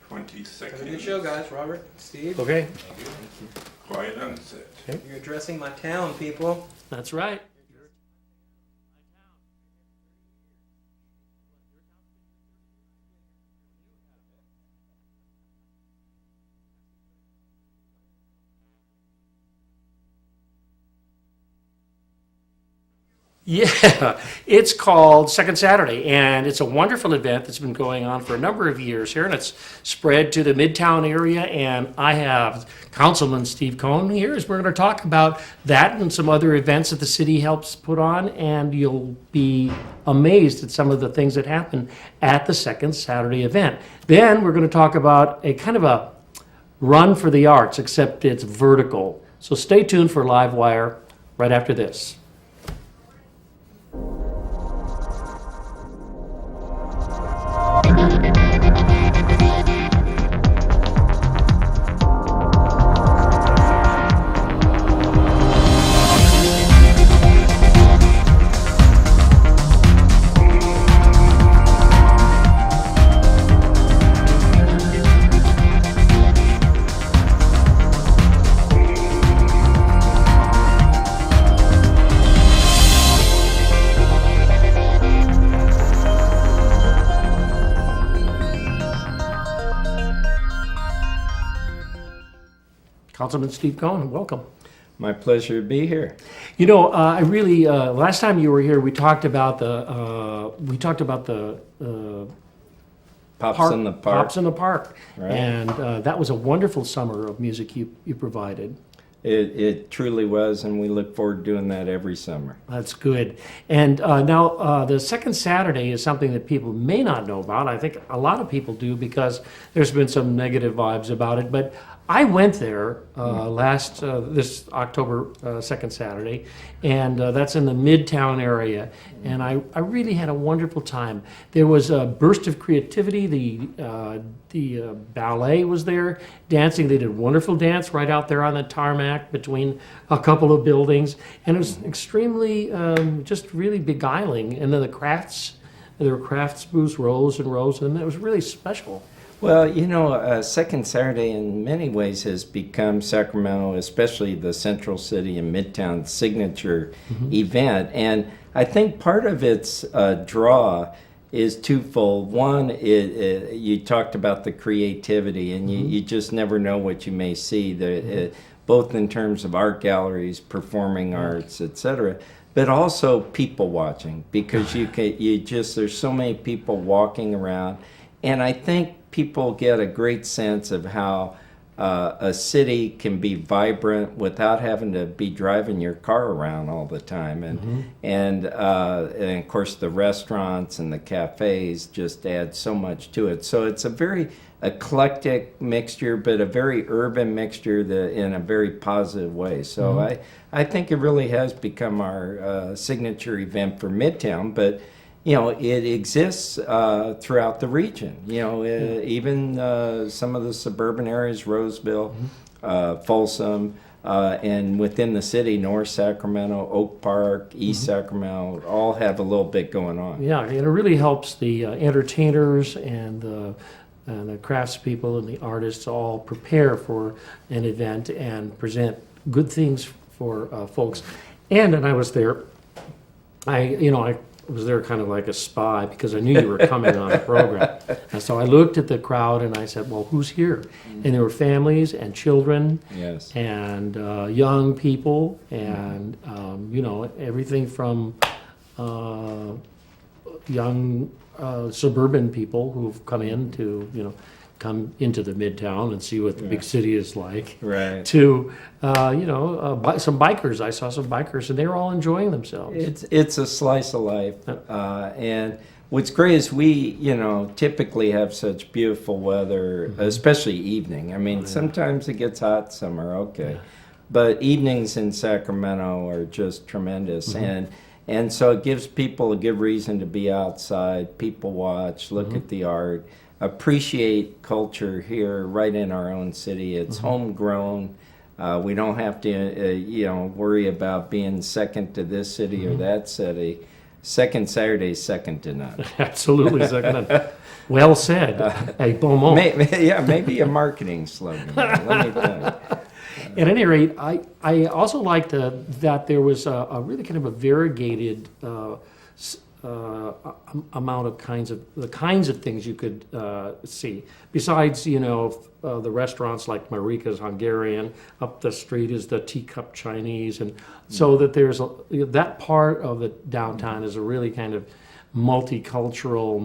22nd. Have a good show, guys. Robert, Steve. Okay, Quiet on set. You're addressing my town, people. that's right. Yeah, it's called Second Saturday, and it's a wonderful event that's been going on for a number of years here, and it's spread to the Midtown area. And I have Councilman Steve Cohn here, as we're going to talk about that and some other events that the city helps put on, and you'll be amazed at some of the things that happen at the Second Saturday event. Then we're going to talk about a kind of a run for the arts, except it's vertical. So stay tuned for LiveWire right after this. Councilman Steve Cohn, welcome. My pleasure to be here. You know, I really last time you were here, we talked about the Pops in the Park. Pops in the Park, Right. and that was a wonderful summer of music you provided. It truly was, and we look forward to doing that every summer. That's good. And now the Second Saturday is something that people may not know about. I think a lot of people do because there's been some negative vibes about it. But I went there this October Second Saturday, and that's in the Midtown area. And I really had a wonderful time. There was a burst of creativity. The ballet was there dancing. They did a wonderful dance right out there on the tarmac between a couple of buildings, and it was extremely just really beguiling. And then there were crafts booths, rows and rows of them. It was really special. Well, you know, Second Saturday in many ways has become Sacramento, especially the Central City and Midtown signature event. And I think part of its draw is twofold. One, you talked about the creativity, and you just never know what you may see, both in terms of art galleries, performing arts, etc., but also people watching, because there's so many people walking around. And I think people get a great sense of how a city can be vibrant without having to be driving your car around all the time. And of course the restaurants and the cafes just add so much to it. So it's a very eclectic mixture, but a very urban mixture in a very positive way. So I think it really has become our signature event for Midtown, but you know, it exists throughout the region. You know, even some of the suburban areas, Roseville, Folsom, and within the city, North Sacramento, Oak Park, East Sacramento, all have a little bit going on. Yeah, and it really helps the entertainers and the craftspeople and the artists all prepare for an event and present good things for folks. And I was there. I was there kind of like a spy because I knew you were coming on the program. And so I looked at the crowd and I said, well, who's here? And there were families and children, Yes. and young people, and, everything from young suburban people who've come into the Midtown and see what the big city is like. Right. To some bikers. I saw some bikers, and they were all enjoying themselves. It's a slice of life, and what's great is we typically have such beautiful weather, especially evening. I mean, sometimes it gets hot, some are okay, but evenings in Sacramento are just tremendous, and so it gives people a good reason to be outside, people watch, look at the art, appreciate culture here right in our own city. It's homegrown. We don't have to, worry about being second to this city or that city. Second Saturday is second to none. Absolutely second. Well said. Hey, bon mot. Maybe a marketing slogan. Let me tell you. At any rate, I also liked that there was a really kind of a variegated amount of kinds of things you could see. Besides, the restaurants like Marika's Hungarian, up the street is the Teacup Chinese, and so that there's that part of the downtown is a really kind of multicultural,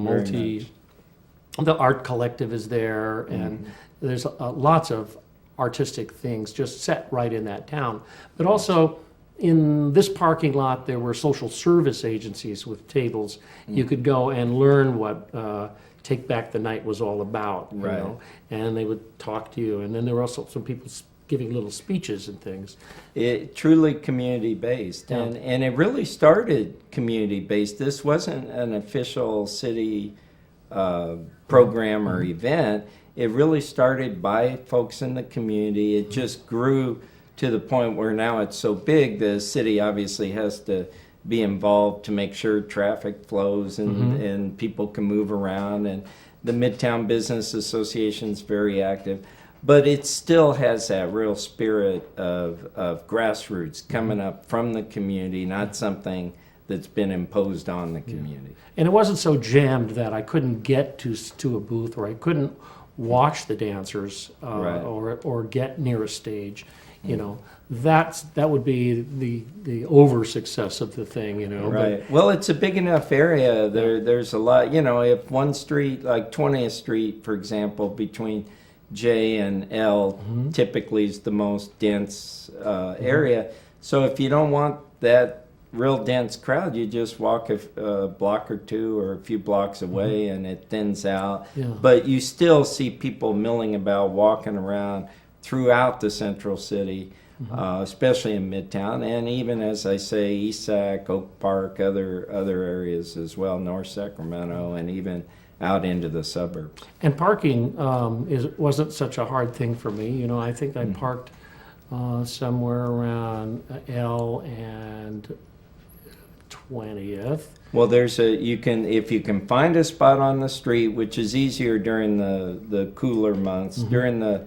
the art collective is there, and there's lots of artistic things just set right in that town. But also in this parking lot, there were social service agencies with tables. You could go and learn what Take Back the Night was all about, Right. And they would talk to you. And then there were also some people giving little speeches and things. It truly community-based, Yeah. and it really started community-based. This wasn't an official city program or event. It really started by folks in the community. It just grew to the point where now it's so big, the city obviously has to be involved to make sure traffic flows and people can move around. And the Midtown Business Association is very active. But it still has that real spirit of grassroots coming up from the community, not something that's been imposed on the community. And it wasn't so jammed that I couldn't get to a booth, or I couldn't watch the dancers Right. or get near a stage. That would be the over success of the thing. Right. Well, it's a big enough area. There's a lot. If one street, like 20th Street, for example, between J and L, typically is the most dense area. So if you don't want that real dense crowd, you just walk a block or two or a few blocks away, and it thins out. Yeah. But you still see people milling about, walking around throughout the central city, especially in Midtown, and even, as I say, East Sac, Oak Park, other areas as well, North Sacramento, and even out into the suburbs. And parking wasn't such a hard thing for me. I think I parked somewhere around L and 20th. Well, if you can find a spot on the street, which is easier during the cooler months, during the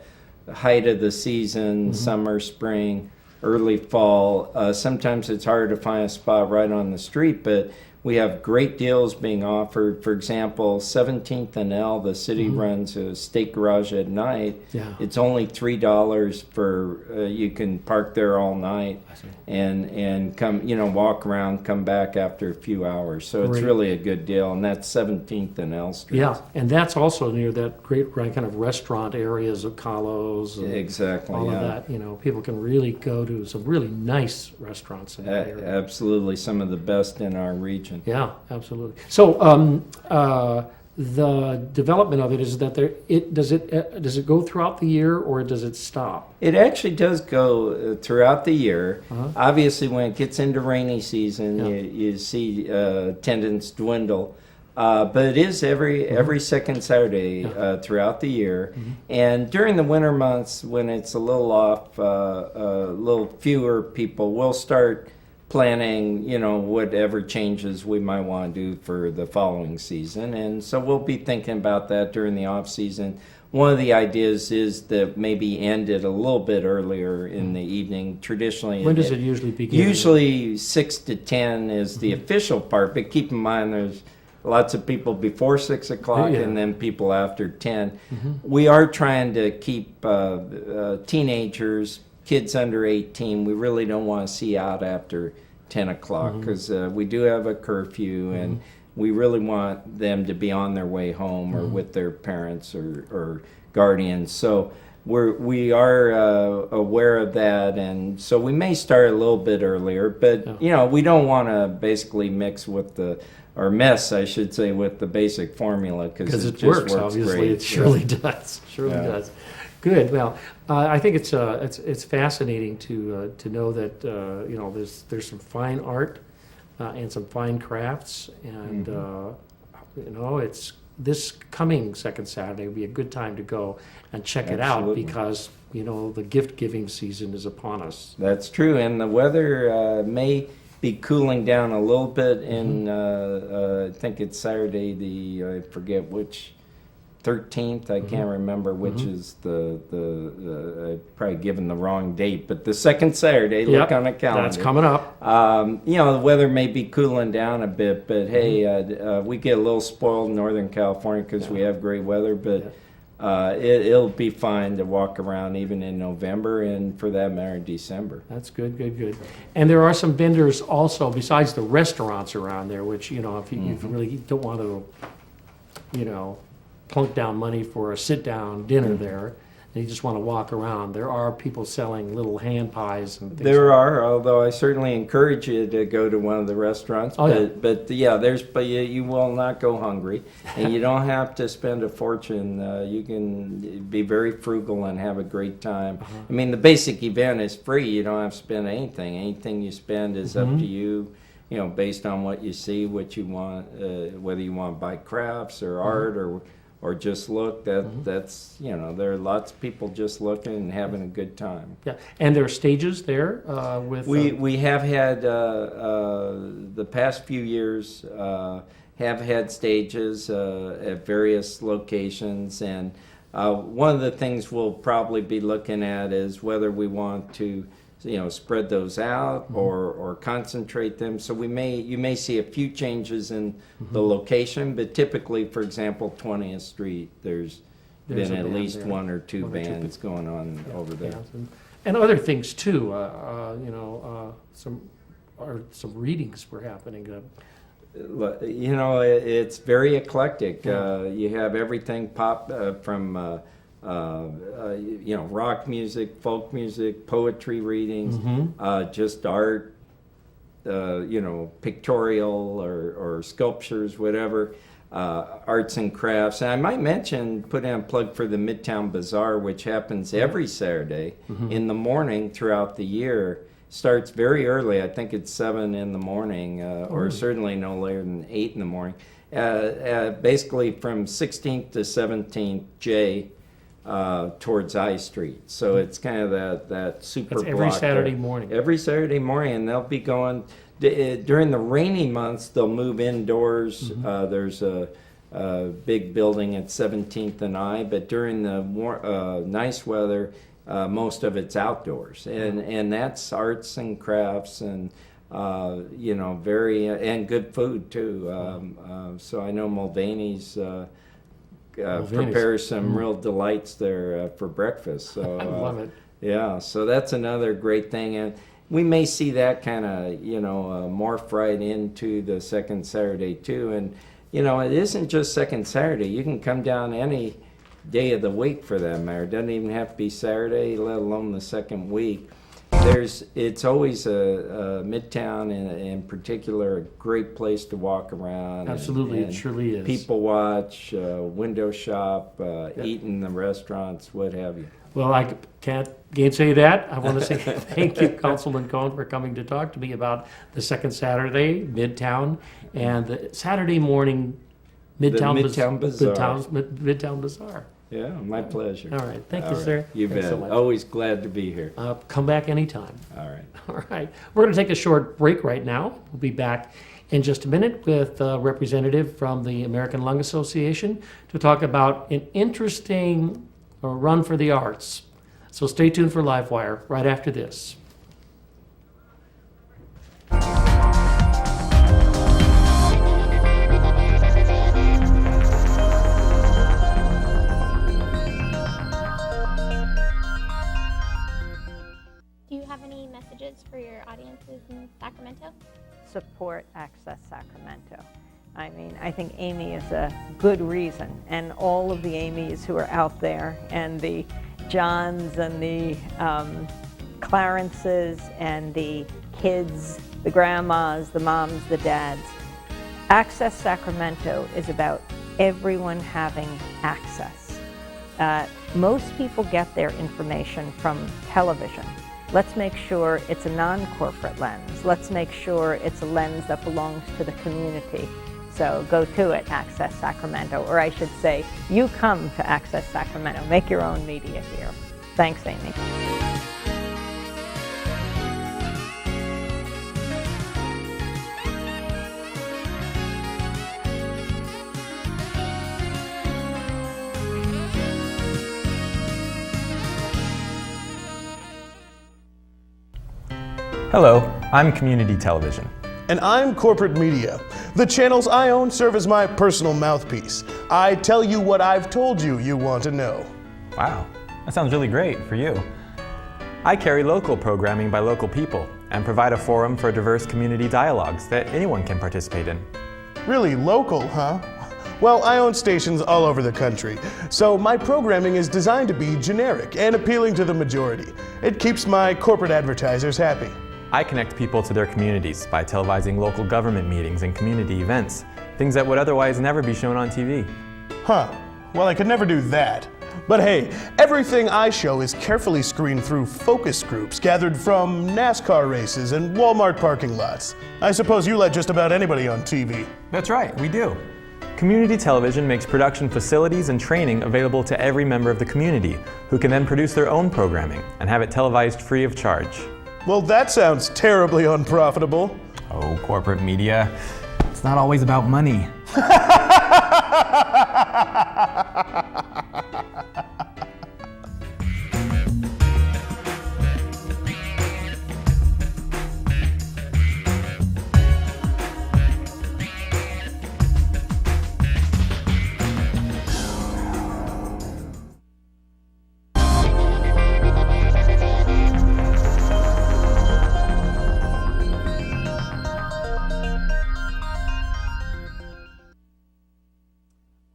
height of the season, summer, spring, early fall, sometimes it's hard to find a spot right on the street, but we have great deals being offered. For example, 17th and L, the city runs a state garage at night. Yeah. It's only $3 for, you can park there all night and come, walk around, come back after a few hours. So it's Great. really a good deal, and that's 17th and L Street. Yeah, and that's also near that great kind of restaurant areas of Carlos. And Exactly, all yeah. of that. People can really go to some really nice restaurants in that area. Absolutely, some of the best in our region. Yeah, absolutely. So the development of it is that does it go throughout the year, or does it stop? It actually does go throughout the year. Obviously, when it gets into rainy season, Yeah. you see attendance dwindle. But it is every second Saturday throughout the year. And during the winter months, when it's a little off, a little fewer people, we'll start planning, whatever changes we might want to do for the following season. And so we'll be thinking about that during the off season. One of the ideas is that maybe end it a little bit earlier in the evening. Traditionally, When does it usually begin? Usually 6 to 10 is the official part, but keep in mind there's lots of people before 6 o'clock Yeah. and then people after 10. We are trying to keep teenagers, kids under 18, we really don't want to see out after 10 o'clock because we do have a curfew and we really want them to be on their way home or with their parents or guardians. So we are aware of that, and so we may start a little bit earlier, but we don't want to basically mix with or mess, I should say, with the basic formula because it just works obviously. great. It surely does. Surely does. Good. Well, I think it's fascinating to know that there's some fine art and some fine crafts, and it's this coming second Saturday would be a good time to go and check it out Absolutely. because the gift giving season is upon us. That's true, and the weather may be cooling down a little bit in I think it's Saturday, I forget which 13th. I can't remember which is I've probably given the wrong date, but the second Saturday, look on the calendar. That's coming up. The weather may be cooling down a bit, but hey, we get a little spoiled in Northern California because we have great weather, but it'll be fine to walk around even in November and for that matter, December. That's good, good, good. And there are some vendors also, besides the restaurants around there, which, if you really don't want to, plunk down money for a sit-down dinner there, and you just want to walk around, there are people selling little hand pies and things. There are, although I certainly encourage you to go to one of the restaurants. But you will not go hungry, and you don't have to spend a fortune. You can be very frugal and have a great time. I mean, the basic event is free. You don't have to spend anything. Anything you spend is up to you. Based on what you see, what you want, whether you want to buy crafts or art or just look. That's there are lots of people just looking and having a good time. Yeah, and there are stages there with. We have had the past few years have had stages at various locations, and one of the things we'll probably be looking at is whether we want to spread those out or concentrate them. So you may see a few changes in the location, but typically, for example, 20th Street, there's been at least there. One or two bands going on over there. And other things too, some readings were happening. It's very eclectic. You have everything pop from rock music, folk music, poetry readings, just art, pictorial or sculptures, whatever, arts and crafts. And I might mention, put in a plug for the Midtown Bazaar, which happens every Saturday in the morning throughout the year. Starts very early. I think it's 7 in the morning, or certainly no later than 8 in the morning. Basically from 16th to 17th J. Towards I Street. So it's kind of that super block. Every Saturday morning. Every Saturday morning, and they'll be going, during the rainy months, they'll move indoors. There's a big building at 17th and I, but during the nice weather, most of it's outdoors. And that's arts and crafts and, and good food too. So I know Mulvaney's prepares some real delights there for breakfast. So I love it. Yeah, so that's another great thing, and we may see that kind of morph right into the second Saturday too. And it isn't just second Saturday. You can come down any day of the week for that matter. It doesn't even have to be Saturday, let alone the second week. It's always a Midtown in particular, a great place to walk around. Absolutely, it surely is. People watch, window shop, eat in the restaurants, what have you. Well, I can't gainsay that. I want to say thank you, Councilman Cohn, for coming to talk to me about the second Saturday, Midtown, and the Saturday morning Midtown Bazaar. Midtown Bazaar. Yeah, my pleasure. All right. Thank you, sir. You bet. So always glad to be here. Come back anytime. All right. All right. We're going to take a short break right now. We'll be back in just a minute with a representative from the American Lung Association to talk about an interesting run for the arts. So stay tuned for LiveWire right after this. For your audiences in Sacramento? Support Access Sacramento. I mean, I think Amy is a good reason, and all of the Amy's who are out there, and the Johns and the Clarences and the kids, the grandmas, the moms, the dads. Access Sacramento is about everyone having access. Most people get their information from television. Let's make sure it's a non-corporate lens. Let's make sure it's a lens that belongs to the community. So go to it, Access Sacramento, or I should say, you come to Access Sacramento. Make your own media here. Thanks, Amy. Hello, I'm Community Television. And I'm Corporate Media. The channels I own serve as my personal mouthpiece. I tell you what I've told you you want to know. Wow, that sounds really great for you. I carry local programming by local people and provide a forum for diverse community dialogues that anyone can participate in. Really local, huh? Well, I own stations all over the country, so my programming is designed to be generic and appealing to the majority. It keeps my corporate advertisers happy. I connect people to their communities by televising local government meetings and community events, things that would otherwise never be shown on TV. Huh. Well, I could never do that. But hey, everything I show is carefully screened through focus groups gathered from NASCAR races and Walmart parking lots. I suppose you let just about anybody on TV. That's right, we do. Community television makes production facilities and training available to every member of the community, who can then produce their own programming and have it televised free of charge. Well, that sounds terribly unprofitable. Oh, corporate media. It's not always about money.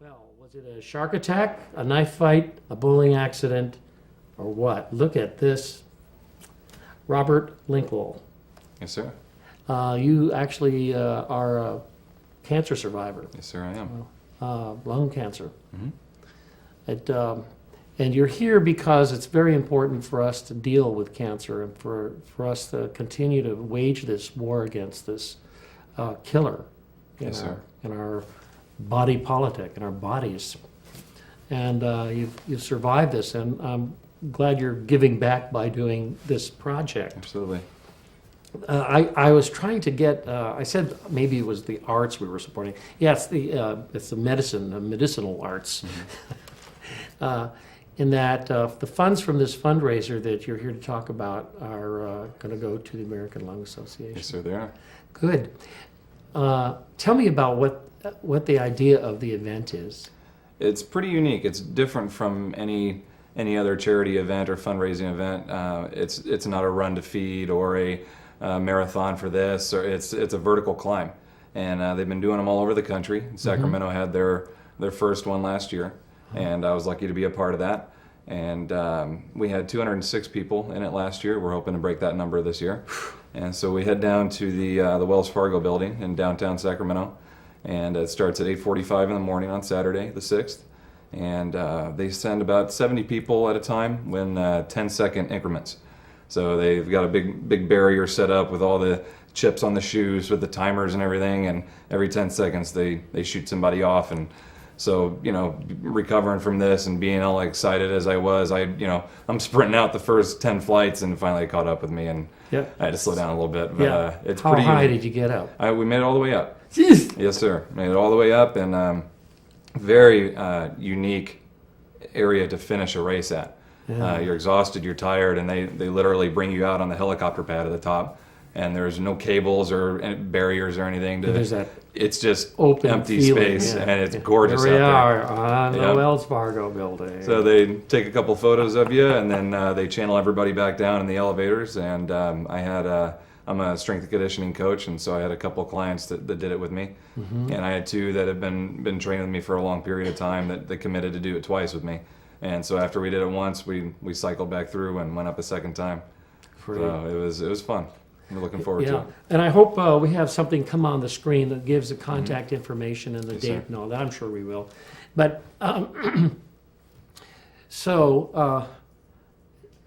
Was it a shark attack, a knife fight, a bowling accident, or what? Look at this. Robert Linkwell. Yes, sir. You actually are a cancer survivor. Yes, sir, I am. Lung cancer. And you're here because it's very important for us to deal with cancer and for us to continue to wage this war against this killer Yes, sir. in our body politic, in our bodies. And you've survived this, and I'm glad you're giving back by doing this project. Absolutely. I was trying to get. I said maybe it was the arts we were supporting. Yeah, it's the medicinal arts. In that the funds from this fundraiser that you're here to talk about are going to go to the American Lung Association. Yes, sir, they are. Good. Tell me about what the idea of the event is. It's pretty unique. It's different from any other charity event or fundraising event. It's not a run to feed or a marathon for this, or it's a vertical climb, and they've been doing them all over the country. Sacramento had their first one last year, and I was lucky to be a part of that. And we had 206 people in it last year. We're hoping to break that number this year. And so we head down to the Wells Fargo building in downtown Sacramento, and it starts at 8:45 in the morning on Saturday, the 6th. And they send about 70 people at a time in 10-second increments. So they've got a big barrier set up with all the chips on the shoes with the timers and everything, and every 10 seconds they shoot somebody off. And so, recovering from this and being all excited as I was, I'm sprinting out the first 10 flights, and finally it caught up with me, and Yep. I had to slow down a little bit. But it's How pretty high unique. did you get up? We made it all the way up. Jeez. Yes, sir. Made it all the way up, and very unique area to finish a race at. Yeah. You're exhausted, you're tired, and they literally bring you out on the helicopter pad at the top, and there's no cables or barriers or anything. There's that it's just open empty feeling, space, yeah. and it's gorgeous Here we out are there. on the Yep. Wells Fargo building. So they take a couple photos of you, and then they channel everybody back down in the elevators. And I'm a strength and conditioning coach, and so I had a couple of clients that did it with me, and I had two that have been training with me for a long period of time that committed to do it twice with me. And so after we did it once, we cycled back through and went up a second time. So it was fun. We're looking forward to it. And I hope we have something come on the screen that gives the contact information and the Yes, date sir. and all that. I'm sure we will. But so,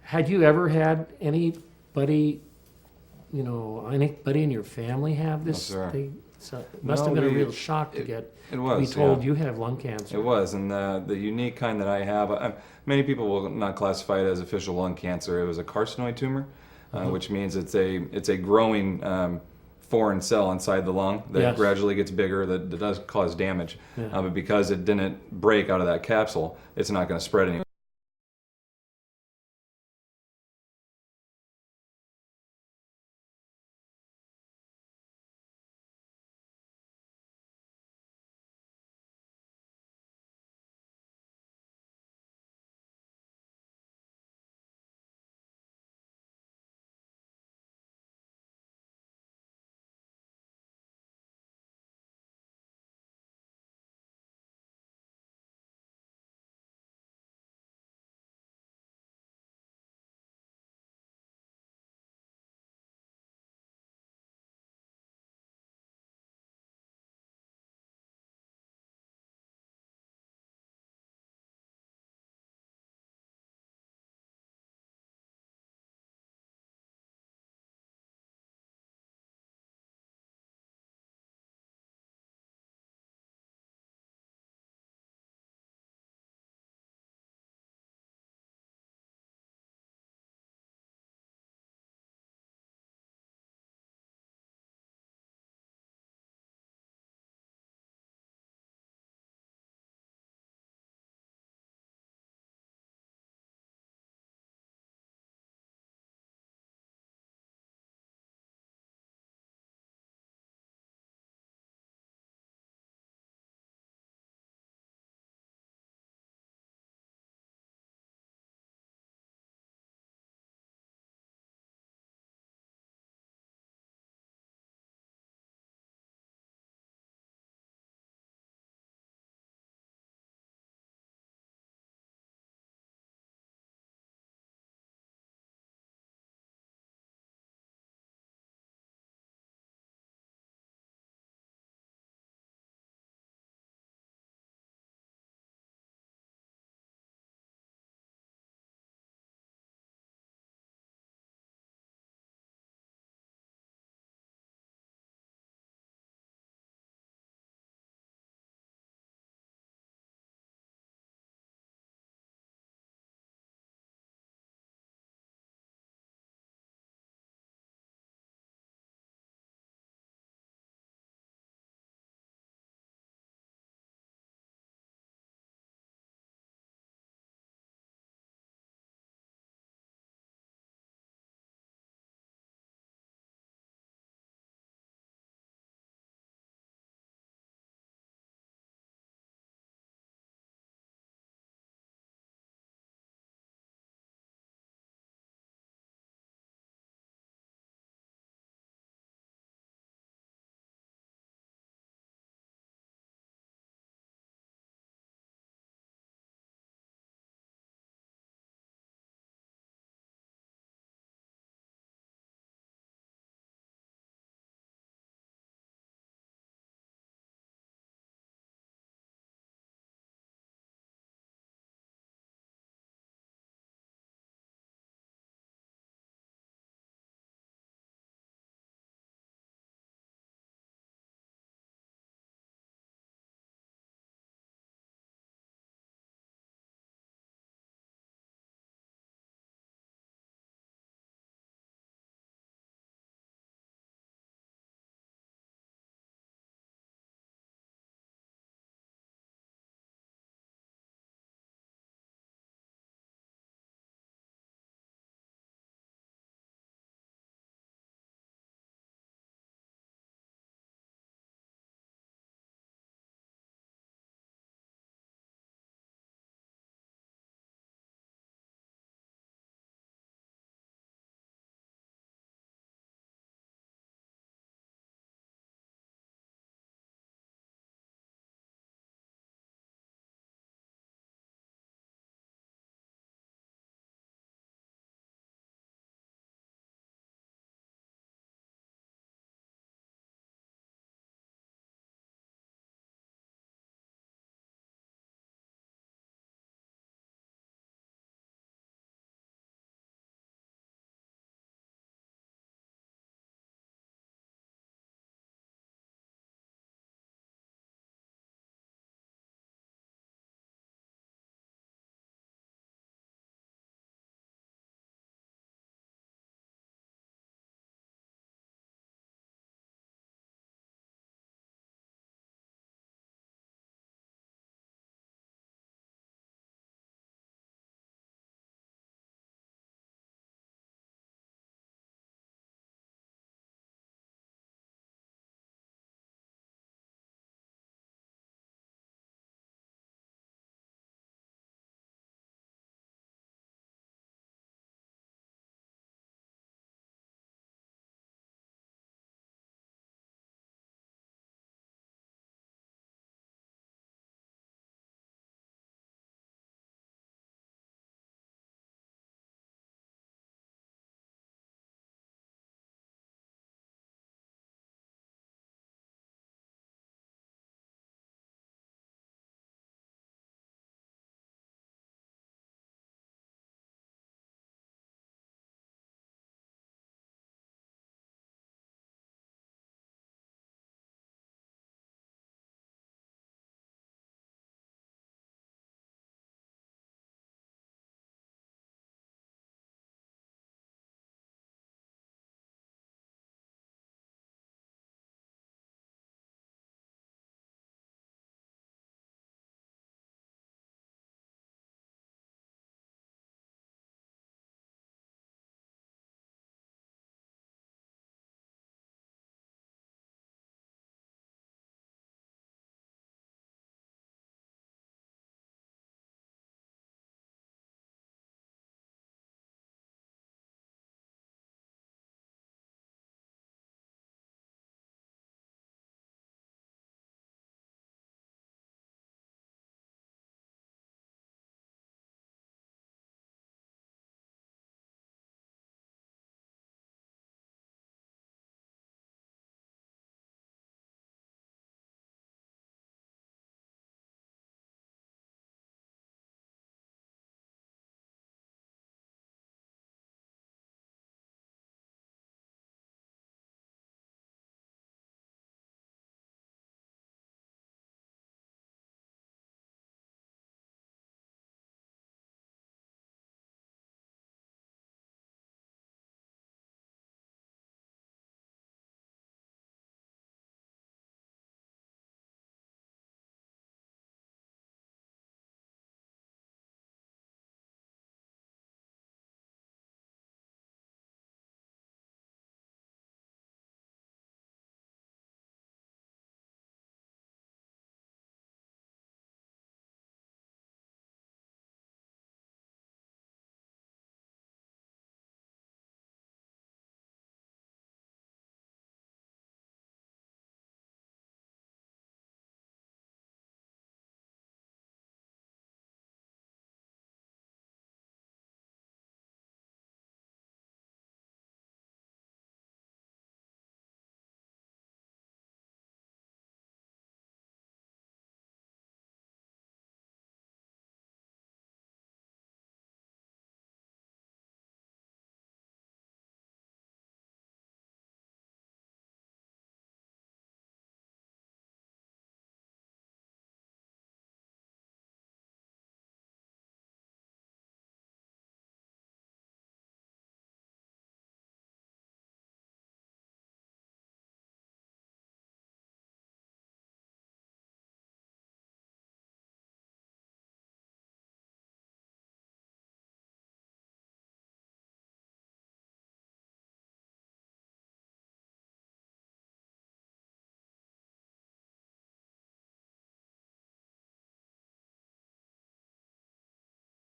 had you ever had anybody, anybody in your family have this No, sir. thing? So it must No, have been a we- real shock to get It to was, be told yeah. you have lung cancer. It was, and the unique kind that I have, many people will not classify it as official lung cancer. It was a carcinoid tumor, which means it's a growing foreign cell inside the lung that Yes. gradually gets bigger, that does cause damage. Yeah. But because it didn't break out of that capsule, it's not going to spread anymore.